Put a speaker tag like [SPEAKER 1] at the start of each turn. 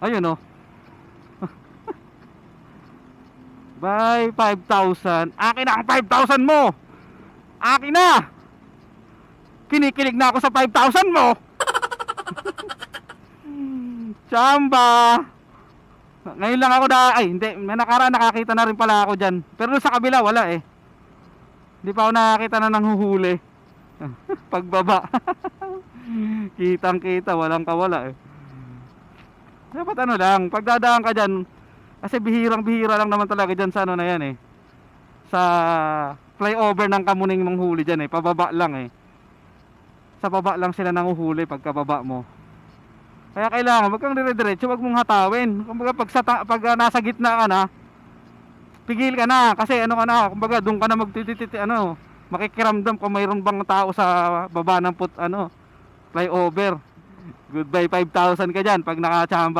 [SPEAKER 1] Ayun oh. By 5,000. Akin na ang 5,000 mo. Akin na. Kinikilig na ako sa 5,000 mo. Chamba. Ngayon lang ako ay hindi, may nakaraan nakakita na rin pala ako dyan. Pero sa kabila wala eh. Hindi pa ako nakakita na nang huhuli. Pagbaba. Kitang kita, walang kawala eh. Dapat ano lang, pagdadaan ka dyan, kasi bihirang bihira lang naman talaga dyan sa ano na yan eh. Sa flyover ng Kamuning manghuli dyan eh, pababa lang eh. Sa baba lang sila nanguhuli pagkababa mo. Kaya kailangan wag kang dire-diretso, wag mong hatawin. Kumbaga pag nasa gitna ka na, pigil ka na kasi ano ka na, kumbaga doon ka na makikiramdam kung mayroon bang tao sa baba ng flyover. Goodbye 5,000 ka diyan pag nakachamba